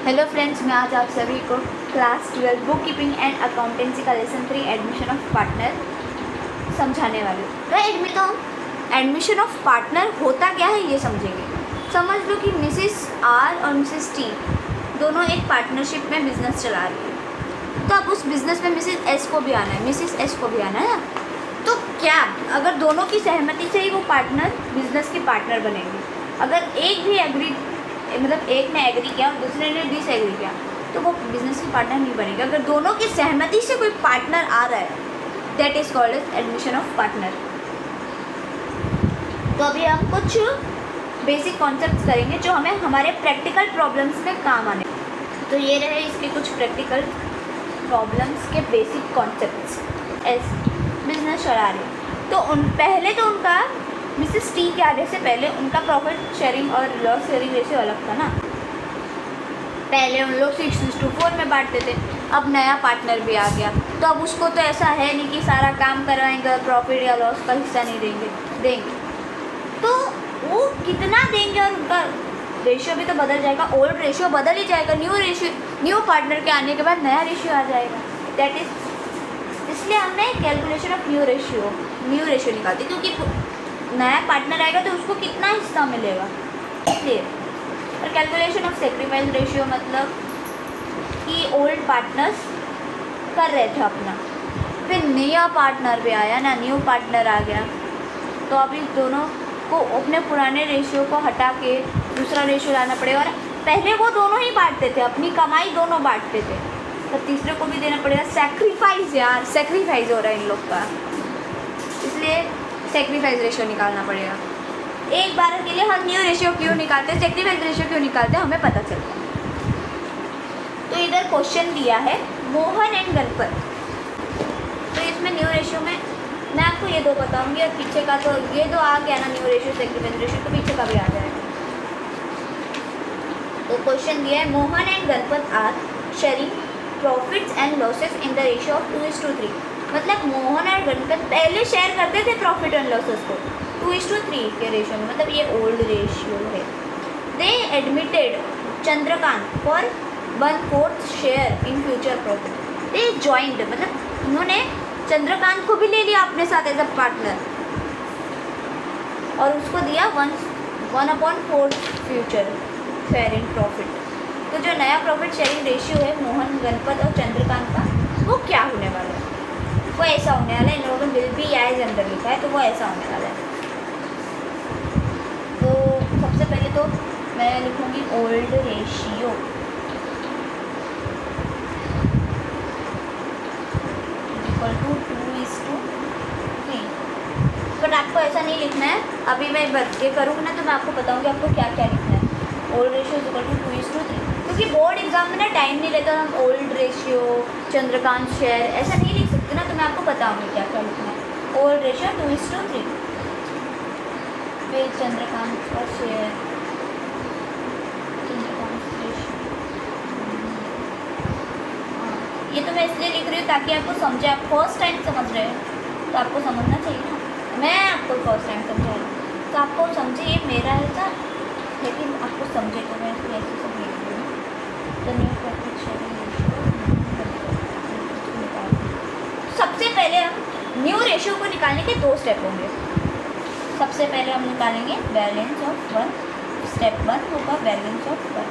Hello friends, मैं आज आप सभी को class 12 book keeping and accountancy का लेसन 3 एडमिशन ऑफ पार्टनर समझाने वाली हूँ। राइट, में तो हम एडमिशन ऑफ पार्टनर होता क्या है ये समझेंगे। समझ लो कि मिसिस आर और मिसिस टी दोनों एक पार्टनरशिप में बिजनेस चला रही है। तो अब उस बिज़नेस में मिसिस एस को भी आना है, मिसिस एस को भी आना है ना। तो क्या अगर दोनों की सहमति से ही वो पार्टनर बिजनेस के पार्टनर बनेंगे। अगर एक भी एग्री मतलब एक ने एग्री किया और दूसरे ने डिसएग्री किया तो वो बिजनेस की पार्टनर नहीं बनेगा। अगर दोनों की सहमति से कोई पार्टनर आ रहा है that is called as admission of partner. तो अभी हम कुछ बेसिक कॉन्सेप्ट्स करेंगे जो हमें हमारे प्रैक्टिकल प्रॉब्लम्स में काम आने। तो ये रहे इसके कुछ प्रैक्टिकल प्रॉब्लम्स के बेसिक कॉन्सेप्ट्स। एस बिजनेस चला रहे तो पहले तो उनका मिसेस टी के आने से पहले उनका प्रॉफिट शेयरिंग और लॉस शेयरिंग रेशियो अलग था ना। पहले उन लोग 6:4 में बांटते थे, अब नया पार्टनर भी आ गया तो अब उसको तो ऐसा है नहीं कि सारा काम करवाएंगे और प्रॉफिट या लॉस का हिस्सा नहीं देंगे। तो वो कितना देंगे और उनका रेशियो भी तो बदल जाएगा। ओल्ड रेशियो बदल ही जाएगा, न्यू पार्टनर के आने के बाद नया रेशियो आ जाएगा। दैट इज इसलिए हमने कैलकुलेशन ऑफ न्यू रेशियो निकालती, क्योंकि नया पार्टनर आएगा तो उसको कितना हिस्सा मिलेगा इसलिए। और कैलकुलेशन ऑफ सेक्रीफाइस रेशियो मतलब कि ओल्ड पार्टनर्स कर रहे थे अपना, फिर नया पार्टनर भी आया ना, न्यू पार्टनर आ गया तो अब इस दोनों को अपने पुराने रेशियो को हटा के दूसरा रेशियो लाना पड़ेगा। और पहले वो दोनों ही बांटते थे, अपनी कमाई दोनों बांटते थे, तो तीसरे को भी देना पड़ेगा। सेक्रीफाइस हो रहा है इन लोग का, इसलिए सेक्रीफाइस रेशियो निकालना पड़ेगा। एक बार के लिए हम न्यू रेशियो क्यों निकालते हैं, सेक्रीफाइस रेशियो क्यों निकालते हैं, हमें पता चलता है। तो इधर क्वेश्चन दिया है मोहन एंड गणपत। तो इसमें न्यू रेशियो में मैं आपको ये दो बताऊंगी और पीछे का तो ये दो आ गया ना, न्यू रेशियो सेक्रीफाइस रेशियो, तो पीछे का भी आ जाएगा। तो क्वेश्चन दिया है Mohan and Ganpat are sharing profits and losses in the ratio of 2:3। मतलब मोहन और गणपत पहले शेयर करते थे प्रॉफिट एंड लॉसेस को 2:3 के रेशियो में, मतलब ये ओल्ड रेशियो है। They admitted Chandrakant for 1/4 share in future profit. They joined मतलब उन्होंने चंद्रकांत को भी ले लिया अपने साथ एज अ पार्टनर और उसको दिया 1/4 फ्यूचर शेयर इन प्रॉफिट। तो जो नया प्रॉफिट शेयरिंग रेशियो है मोहन गणपत और चंद्रकांत का, वो क्या होने वाला है, वो ऐसा होने वाला है। इन लोगों ने विल बी एज अंदर लिखा है तो वो ऐसा होने वाला है। तो सबसे पहले तो मैं लिखूँगी old ratio equal to 2:3। But आपको ऐसा नहीं लिखना है, अभी मैं ये करूँगी ना तो मैं आपको बताऊँगी आपको क्या क्या लिखना है। ओल्ड रेशियो इक्वल टू 2:3, क्योंकि बोर्ड एग्जाम में ना टाइम नहीं लेता, हम ओल्ड रेशियो चंद्रकांत शेयर ऐसा नहीं लिख सकते ना, तो मैं आपको बताऊँगी क्या क्या लिखना है। ओल्ड रेशियो 2:3, फिर चंद्रकांत का शेयर, ये तो मैं इसलिए लिख रही हूँ ताकि आपको समझे। आप फर्स्ट टाइम समझ रहे हैं तो आपको समझना चाहिए ना, मैं आपको फर्स्ट टाइम समझा रही हूँ तो आपको समझे ये मेरा ऐसा, लेकिन आपको समझे तो मैं इसलिए ऐसे सब लिख रही हूँ। तो न्यू प्रॉफिट शेयरिंग रेशियो, सबसे पहले हम न्यू रेशियो को निकालने के 2 स्टेप होंगे। सबसे पहले हम निकालेंगे बैलेंस ऑफ 1। स्टेप 1 होगा balance of 1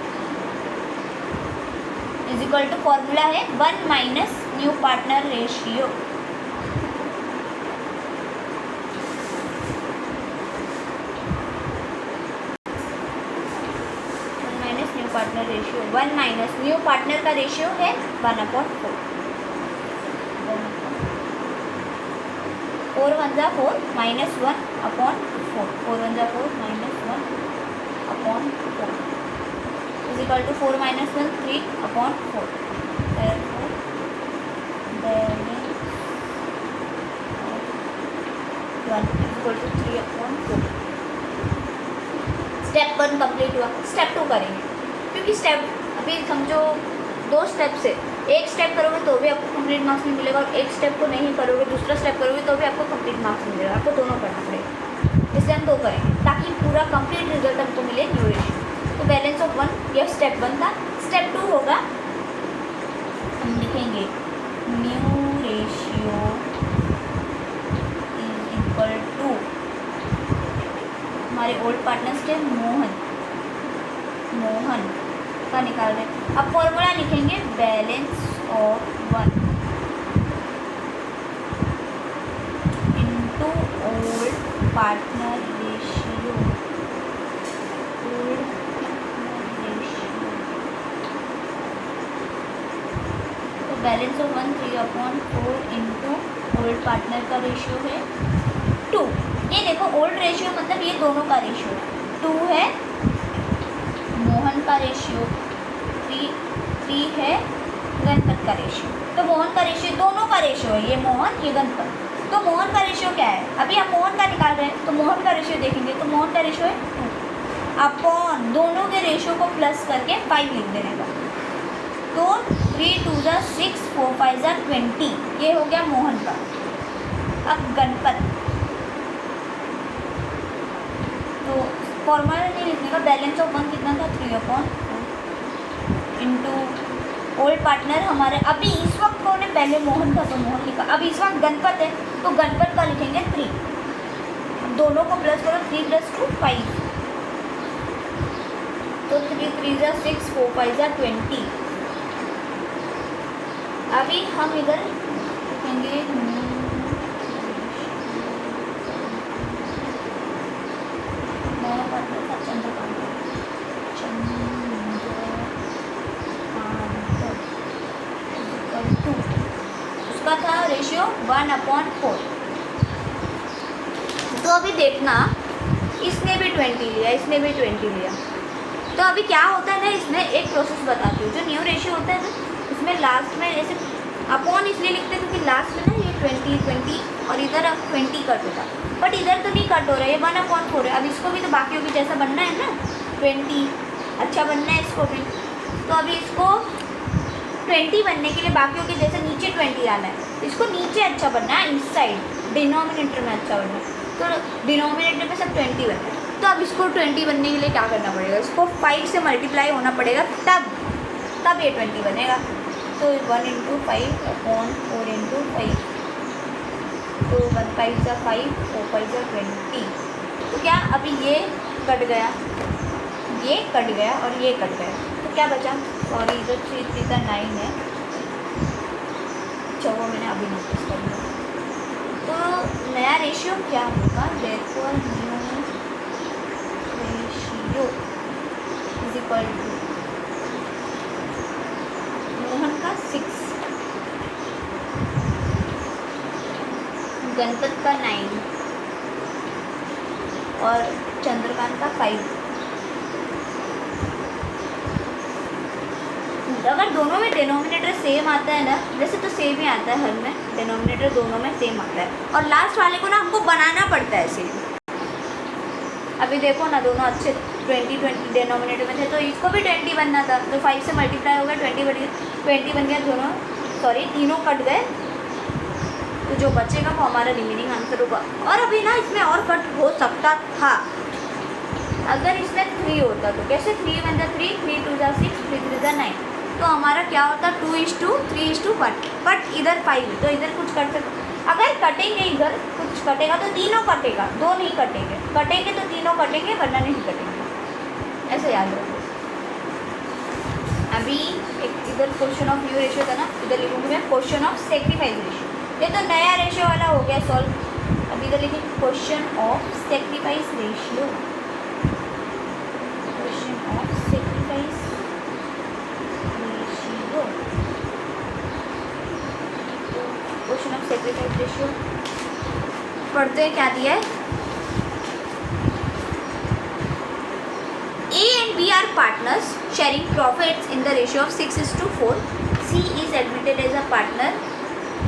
is equal to formula है 1 minus new partner ratio. Partner ratio 1 minus new partner का रेशियो है 1/4। 4 1 जा 4 माइनस 1/4, 4 1 जा 4 minus 1/4 is equal to 4 minus 1 3/4। Step 1 complete हुआ। स्टेप 2 करेंगे, क्योंकि स्टेप अभी समझो 2 स्टेप से एक स्टेप करोगे तो भी आपको कंप्लीट मार्क्स नहीं मिलेगा और एक स्टेप को नहीं करोगे दूसरा स्टेप करोगे तो भी आपको कंप्लीट मार्क्स नहीं मिलेगा। आपको दोनों करना पड़ेगा, इसलिए हम 2 करेंगे ताकि पूरा कंप्लीट रिजल्ट हमको मिले न्यू रेशियो। तो बैलेंस ऑफ 1 यह स्टेप 1 था। स्टेप 2 होगा, हम लिखेंगे new ratio is equal to, हमारे ओल्ड पार्टनर्स थे मोहन का निकाल रहे हैं। अब फॉर्मूला लिखेंगे balance of 1 into old partner ratio, तो balance of 1 3/4 into old partner का रेशियो है 2। ये देखो ओल्ड रेशियो मतलब ये दोनों का रेशियो 2 है, मोहन का रेशियो 3 है, गणपत का रेशियो। तो मोहन का रेशियो दोनों का रेशियो है, ये मोहन ये गणपत। तो मोहन का रेशियो क्या है, अभी हम मोहन का निकाल रहे हैं तो मोहन का रेशियो देखेंगे तो मोहन का रेशियो है 2 अपॉन दोनों के रेशियो को प्लस करके 5 लिख देने का। तो 3 2 ज़ा 6 4 5 ज़ा 20, ये हो गया मोहन का। अब गणपत, तो फॉर्मूला नहीं लिखने का, बैलेंस ऑफ 1 कितना था 3/4 इंटू ओल्ड पार्टनर हमारे अभी इस वक्त कौन है, पहले मोहन था तो मोहन लिखा, अब इस वक्त गणपत है तो गणपत का लिखेंगे 3। दोनों को प्लस करो 3 + 2 5, तो 3 3 ज़ा 6 4 5 ज़ा 20। अभी हम इधर लिखेंगे नया पार्टनर था चंद्रकांत, उसका था रेशियो 1/4। तो अभी देखना इसने भी 20 लिया, इसने भी 20 लिया, तो अभी क्या होता है ना, इसमें एक प्रोसेस बताती हूँ। जो न्यू रेशियो होता है ना, इसमें लास्ट में ऐसे अपॉन इसलिए लिखते हैं क्योंकि लास्ट में ना ये 20 और इधर अब 20 कट होता, बट इधर तो नहीं कट हो रहा है, ये 1/4 है। अब इसको भी तो बाकियों की जैसा बनना है ना, 20 अच्छा बनना है इसको भी। तो अभी इसको 20 बनने के लिए बाकियों के जैसे नीचे 20 लाना है, इसको नीचे अच्छा बनना है, इस साइड डिनोमिनेटर में अच्छा बनना है, तो डिनोमिनेटर में सब 20 बनना है। तो अब इसको 20 बनने के लिए क्या करना पड़ेगा, इसको 5 से मल्टीप्लाई होना पड़ेगा, तब ये 20 बनेगा। तो 1 × 5/4 × 5, तो 1 5 ज़ा 5 4 5 ज़ा 20। तो क्या अभी ये कट गया, ये कट गया और ये कट गया, तो क्या बचा, सॉरी इधर 3 3 ज़ा 9 है, अच्छा वो मैंने अभी नोटिस कर लिया। तो नया रेशियो क्या होगा, therefore new ratio is equal to Mohan का 6, गणपत का 9 और चंद्रकांत का 5। अगर दोनों में डिनोमिनेटर सेम आता है ना, वैसे तो सेम ही आता है हर में, डिनोमिनेटर दोनों में सेम आता है, और लास्ट वाले को ना हमको बनाना पड़ता है सेम। अभी देखो ना दोनों अच्छे 20 डिनोमिनेटर में थे, तो इसको भी 20 बनना था, तो 5 से मल्टीप्लाई हो गया 20 बन गया, दोनों सॉरी तीनों कट गए, तो जो बचेगा वो हमारा रिमेनिंग आंसर होगा। और अभी ना इसमें और कट हो सकता था, अगर इसमें 3 होता तो कैसे 3 × 1 = 3 3 2 ज़ा 6 3 3 ज़ा 9, तो हमारा क्या होता 2:3:1, बट इधर 5 तो इधर कुछ कट सकते, अगर कटेंगे इधर कुछ कटेगा तो तीनों कटेगा, 2 नहीं कटेंगे, कटेंगे तो तीनों कटेंगे वरना नहीं कटेंगे, ऐसे याद रखो। अभी एक इधर क्वेश्चन ऑफ न्यू रेशियो था ना, इधर लिखूँगी मैं क्वेश्चन ऑफ सेक्रीफाइस रेशियो, ये तो नया रेशियो वाला हो गया सॉल्व। अभी इधर लिखिए question of sacrifice ratio, question of sacrifice ratio पढ़ते हैं, क्या दिया है, A and B are partners sharing profits in the ratio of 6:4. C is admitted as a partner.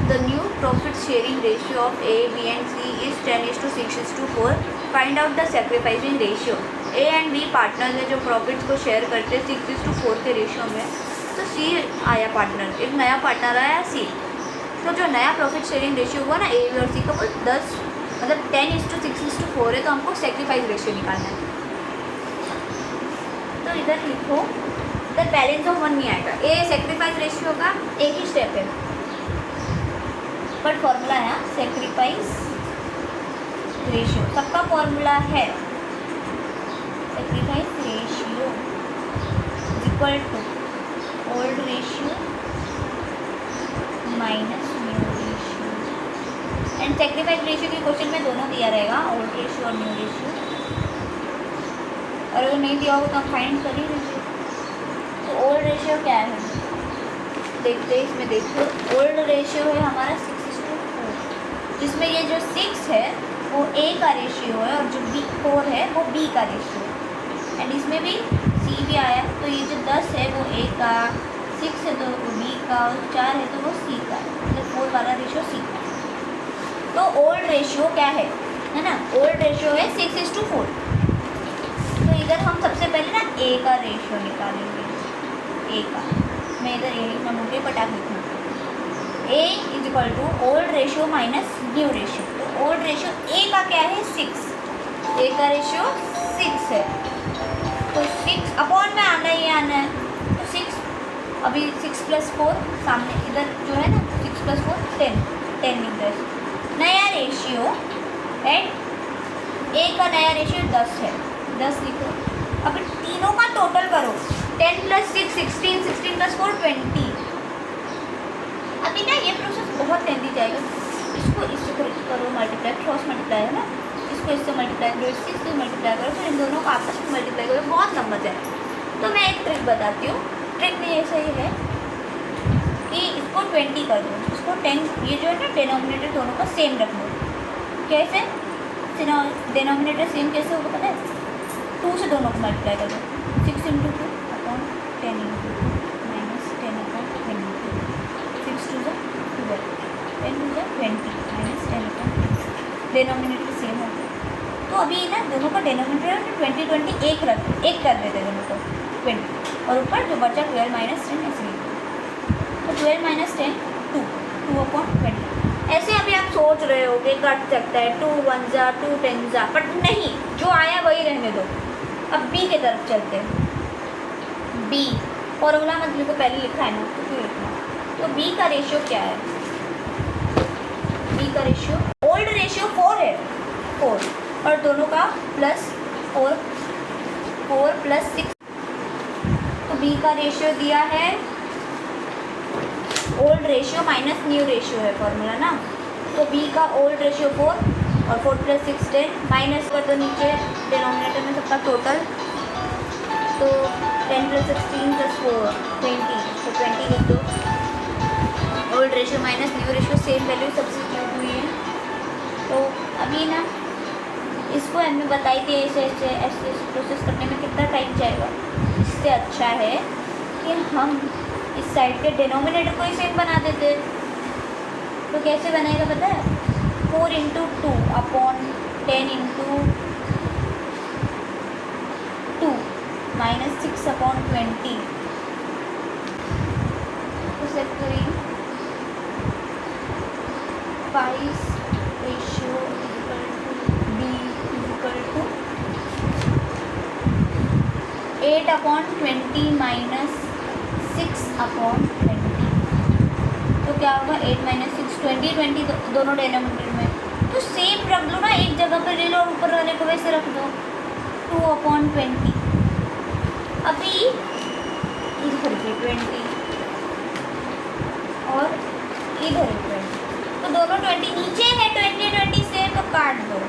The new profit sharing ratio of A, B and C is 10:6:4. Find out the sacrificing ratio. A and B partners है जो profits को share करते हैं 6:4 के ratio में, तो C आया partner, एक नया पार्टनर आया C। तो जो नया प्रॉफिट शेयरिंग रेशियो हुआ ना A, B और C का, वो 10 मतलब 10:6:4 है, तो हमको सेक्रीफाइस रेशियो निकालना है। तो इधर लिखो, इधर बैलेंस ऑफ 1 नहीं आएगा, ये सेक्रीफाइस रेशियो का एक ही स्टेप है, बट फॉर्मूला है सेक्रीफाइस रेशियो, सबका फॉर्मूला है sacrifice ratio equal to old ratio minus new ratio. And sacrifice ratio के क्वेश्चन में दोनों दिया रहेगा, ओल्ड रेशियो और न्यू रेशियो, और अगर नहीं दिया होगा तो आप फाइंड कर ही लीजिए। तो ओल्ड रेशियो क्या है देखते हैं, इसमें देखो ओल्ड रेशियो है हमारा 6:4, जिसमें ये जो 6 है वो A का रेशियो है और जो B4 है वो B का रेशियो है। एंड इसमें भी C भी आया, तो ये जो 10 है वो A का, 6 है तो वो B का, और 4 है तो वो C का, मतलब 4 वाला रेशियो C का। तो ओल्ड रेशियो क्या है ना, ओल्ड रेशियो है 6:4। तो इधर हम सबसे पहले ना A का रेशियो निकालेंगे, A का, मैं इधर A लिखना मुझे पटाख लिखना, A is equal to old ratio minus new ratio. तो ओल्ड रेशियो A का क्या है 6, A का रेशियो 6 है, तो 6 अपॉन में आना ही आना है, तो 6 अभी 6 + 4 सामने इधर जो है ना 6 + 4 10 लिख दो, नया रेशियो एंड A का नया रेशियो 10 है, 10 लिखो। अभी तीनों का टोटल करो, 10 + 6 16, 16 + 4 20। अभी ना ये प्रोसेस बहुत लेंदी जाएगा, इसको इससे करो मल्टीप्लाई, क्रॉस मल्टीप्लाई है ना, इसको इससे मल्टीप्लाई करो, इससे मल्टीप्लाई करो, फिर इन दोनों को आपस में मल्टीप्लाई करो, बहुत लंबा जाए। तो मैं एक ट्रिक बताती हूँ, ट्रिक में ऐसा ही है कि इसको 20 कर दो, इसको 10, ये जो है ना डिनोमिनेटर दोनों का सेम रख दो। कैसे डिनोमिनेटर सेम कैसे होगा पता है, 2 से दोनों को मल्टीप्लाई कर दो, 6 × 2 upon 10 × 2 minus 10 upon 20, 6 × 2 = 12, 10 × 2 = 20 minus 10 upon 20, denominator same होगा। तो अभी ना दोनों का डिनोमिनेटर 20 20 एक कर देते दोनों को 20, और ऊपर जो बचा 12 - 10 ऐसे, तो 12 - 10 2 अपॉन 20। ऐसे अभी आप सोच रहे होगे कट सकता है, 2 1 जा 2 10 जा, बट नहीं, जो आया वही रहने दो। अब B की तरफ चलते हैं, B फॉर्मूला मत लिखो, पहले लिखा है ना तो क्यों लिखना। तो B का रेशियो क्या है, B का रेशियो ओल्ड रेशियो 4 है, 4, और दोनों का प्लस 4 + 6, तो B का रेशियो दिया है old ratio minus new ratio है फॉर्मूला ना, तो B का ओल्ड रेशियो 4 और 4 + 6 10, माइनस कर दो नीचे डिनोमिनेटर में सबका टोटल, तो 10 + 16 + 4 20, तो 20 लिख दो। Old ratio minus new ratio same value substitute हुई है। तो अभी ना इसको हमें बताई थी ऐसे प्रोसेस करने में कितना टाइम जाएगा, इससे अच्छा है कि हम इस साइड के डिनोमिनेटर को ही सेम बना देते। तो कैसे बनेगा पता है, 4 × 2 अपॉन 10 × 2 माइनस 6 अपॉन 20, तो sectoral price ratio B = 8 upon 20 minus 6 upon 20, तो क्या होगा 8 - 6 20 20 दोनों डिनोमिनेटर में, तो सेम रख लो ना, एक जगह पर ले लो और ऊपर वाले को वैसे रख दो, 2 अपॉन 20। अभी इधर भी 20 और इधर भी 20, तो दोनों 20 नीचे है, 20 20 से तो काट दो,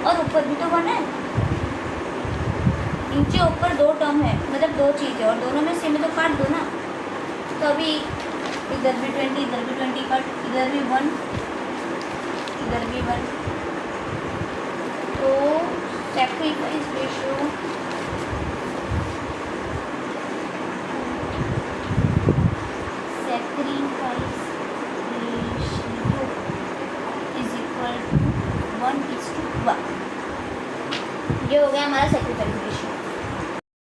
और ऊपर भी तो 1 है, नीचे ऊपर 2 टर्म है, मतलब 2 चीज़ें, और दोनों में सेम है तो काट दो ना। तो अभी इधर भी 20 इधर भी 20 कट, इधर भी 1 इधर भी 1, तो सेक्रीफाइस रेशियो